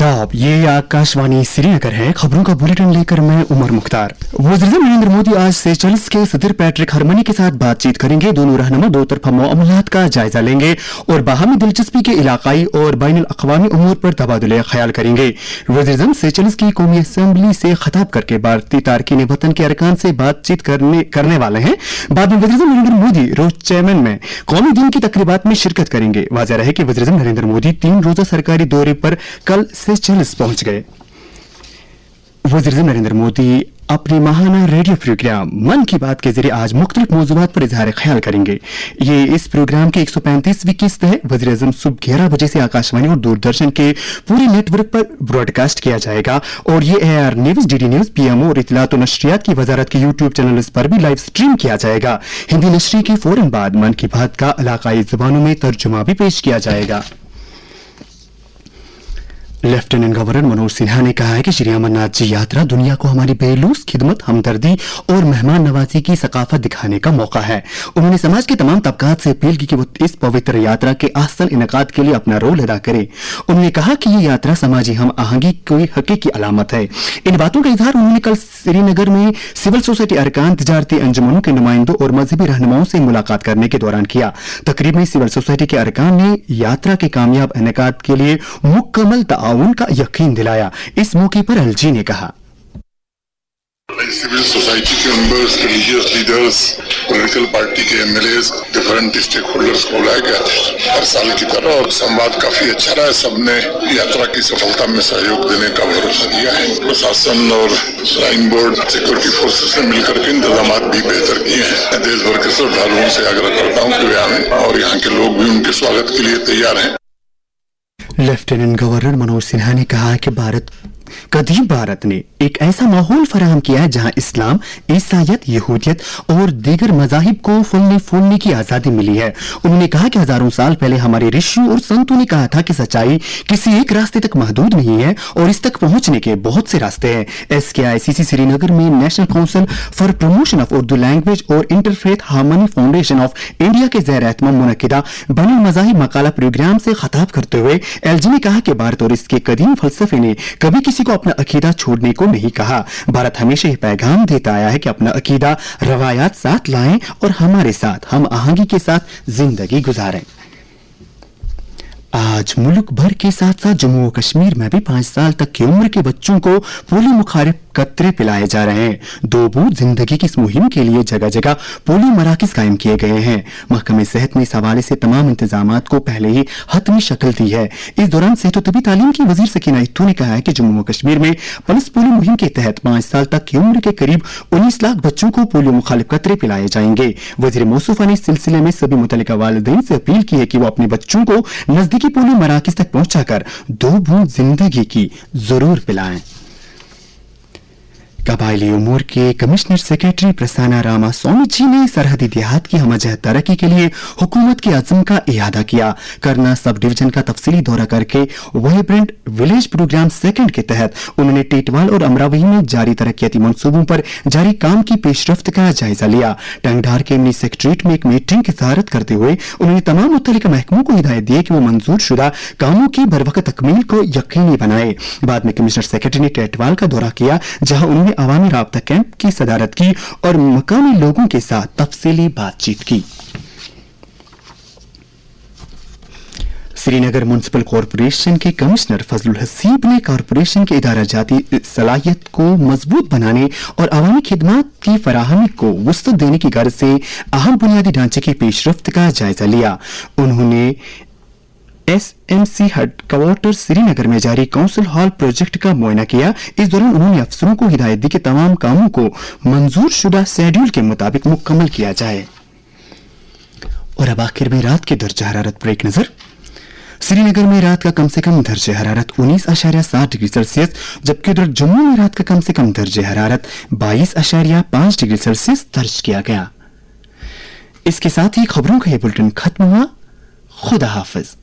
आदाब, ये आकाशवाणी श्रीनगर है। खबरों का बुलेटिन लेकर मैं उमर मुख्तार। वज़ीर-ए-आज़म नरेंद्र मोदी आज सेशल्स के सदर पैट्रिक हरमनी के साथ बातचीत करेंगे। दोनों रहनुमा दो तरफा मामलात का जायजा लेंगे और बाहमी दिलचस्पी के इलाकाई और बैनुल अक़वामी उमूर पर तबादुले ख्याल करेंगे। वज़ीर-ए-आज़म सेशल्स की कौमी असम्बली से खिताब करके भारतीय तारकीन वतन के अरकान से बातचीत करने वाले हैं। बाद में वज़ीर-ए-आज़म नरेंद्र मोदी रोचेमन में कौमी दिन की तकरीबात में शिरकत करेंगे। वाज़ेह रहे कि वज़ीर-ए-आज़म नरेंद्र मोदी 3 रोज़ा सरकारी दौरे पर कल सेशल्स पहुंच गए। वज़ीर-ए-आज़म नरेंद्र मोदी अपने माहाना रेडियो प्रोग्राम मन की बात के जरिए आज मुख्तलिफ मौज़ूआत पर इजहार ख्याल करेंगे। ये इस प्रोग्राम की 135वीं किस्त है। वज़ीर-ए-आज़म सुबह 11 बजे से आकाशवाणी और दूरदर्शन के पूरे नेटवर्क पर ब्रॉडकास्ट किया जाएगा और ये AIR news, DD news, PMO और इत्तलात और नशरियात की वजारत के YouTube चैनल्स पर भी लाइव स्ट्रीम किया जाएगा। हिंदी नशरी के फौरन बाद मन की बात का इलाकाई ज़बानों में तर्जुमा भी पेश किया जाएगा। लेफ्टिनेंट गवर्नर मनोज सिन्हा ने कहा है कि श्री अमरनाथ जी यात्रा दुनिया को हमारी बेलूस खिदमत, हमदर्दी और मेहमान नवाजी की सकाफत दिखाने का मौका है। उन्होंने समाज के तमाम तबकात से अपील की कि वो इस पवित्र यात्रा के अहसन इनकाद के लिए अपना रोल अदा करे। उन्होंने कहा कि ये यात्रा समाजी हम आहंगी की हकीकी अलामत है। इन बातों का इजहार उन्होंने कल श्रीनगर में सिविल सोसाइटी अरकान, तिजारती अंजुमनों के नुमाइंदों और मजहबी रहनुमाओं से मुलाकात करने के दौरान किया। तकरीब में सिविल सोसाइटी के अरकान ने यात्रा के कामयाब इनकाद के लिए मुकम्मल उनका यकीन दिलाया। इस मौके पर एलजी ने कहा, सिविल सोसाइटी के members, religious leaders, political party के MLAs, डिफरेंट स्टेक होल्डर्स को बुलाया गया हर साल की तरह और संवाद काफी अच्छा रहा। सबने यात्रा की सफलता में सहयोग देने का भरोसा दिया है। प्रशासन और श्राइन बोर्ड, सिक्योरिटी फोर्सेस ने मिलकर के इंतजाम भी बेहतर किए हैं। देश भर के श्रद्धालुओं से आग्रह करता हूँ कि वे आएं और यहाँ के लोग भी उनके स्वागत के लिए तैयार हैं। लेफ्टिनेंट गवर्नर मनोज सिन्हा ने कहा कि कदीम भारत ने एक ऐसा माहौल फराहम किया है जहां इस्लाम, ईसाईयत, यहूदियत और दीगर मजाहिब को फलने फूलने की आजादी मिली है। उन्होंने कहा कि हजारों साल पहले हमारे ऋषियों और संतों ने कहा था कि सच्चाई किसी एक रास्ते तक महदूद नहीं है और इस तक पहुंचने के बहुत से रास्ते हैं। SKICC श्रीनगर में National Council for Promotion of Urdu Language और Interfaith Harmony Foundation of India के ज़ेर एहतमाम मुनक्किदा बैनुल मज़ाहिब मकाला प्रोग्राम से खिताब करते हुए LG ने कहा कि भारत और इसके कदीम फलसफे ने कभी किसी को अपना अकीदा छोड़ने को नहीं कहा। भारत हमेशा यह पैगाम देता आया है कि अपना अकीदा, रवायात साथ लाएं और हमारे साथ हम आहंगी के साथ जिंदगी गुजारें। आज मुल्क भर के साथ साथ जम्मू और कश्मीर में भी 5 साल तक की उम्र के बच्चों को पोलियो मुखारिफ कतरे पिलाए जा रहे हैं। 2 बूंद जिंदगी की इस मुहिम के लिए जगह जगह पोलियो मराकज कायम किए गए हैं। महकमे सेहत ने इस हवाले से तमाम इंतजामात को पहले ही हतमी शक्ल दी है। इस दौरान सेहत और तबी तालीम की वजीर सकीना इत्तू ने कहा है कि जम्मू और कश्मीर में पल्स पोलियो मुहिम के तहत 5 साल तक की उम्र के करीब 19 लाख बच्चों को पोलियो मुखालिफ कतरे पिलाए जाएंगे। वजीर मौसूफा ने इस सिलसिले में सभी मुतल्लिका वालिदैन से अपील की है कि वो अपने बच्चों को नजदीकी पोलियो मराकज तक पहुंचाकर 2 बूंद जिंदगी की जरूर पिलाएं। कबायली उमूर के कमिश्नर सेक्रेटरी प्रसन्ना रामास्वामी जी ने सरहदी देहात की हमजहत तरक्की के लिए हुकूमत के अज़्म का इयादा किया। करना सब डिवीजन का तफसीली दौरा करके वाइब्रेंट विलेज प्रोग्राम सेकंड के तहत उन्होंने टीटवाल और अमरावती में जारी तरक्याती मंसूबों पर जारी काम की पेशरफ्त का जायजा लिया। टंगधार के एमनी सेक्रेटरीट में एक मीटिंग की सदारत करते हुए उन्होंने तमाम मुतल्लिका महकमों को हिदायत दी कि वो मंजूर शुदा कामों की बरवक्त तकमील को यकीनी बनाए। बाद में कमिश्नर सेक्रेटरी ने टीटवाल का दौरा किया जहां उन्होंने अवामी राब्ता कैंप की सदारत की और मकामी लोगों के साथ तफसीली बातचीत की। श्रीनगर म्युनिसिपल कॉरपोरेशन के कमिश्नर फजलुल हसीब ने कॉरपोरेशन के इदारा जाती सलाहियत को मजबूत बनाने और अवामी खिदमात की फराहमी को वुसअत देने की गर्ज से अहम बुनियादी ढांचे की पेशरफ्त का जायजा लिया। उन्होंने SMC हेडक्वार्टर श्रीनगर में जारी काउंसिल हॉल प्रोजेक्ट का मुआयना किया। इस दौरान उन्होंने अफसरों को हिदायत दी कि तमाम कामों को मंजूर शुदा शेड्यूल के मुताबिक मुकम्मल किया जाए। और अब आखिर में रात के दर्जा हरारत पर एक नजर। श्रीनगर में रात का कम से कम दर्जे हरारत 19.7 डिग्री सेल्सियस, जबकि उधर जम्मू में रात का कम से कम दर्जे हरारत 22.5 डिग्री सेल्सियस दर्ज किया गया। इसके साथ ही खबरों का यह बुलेटिन खत्म हुआ। खुदा हाफिज।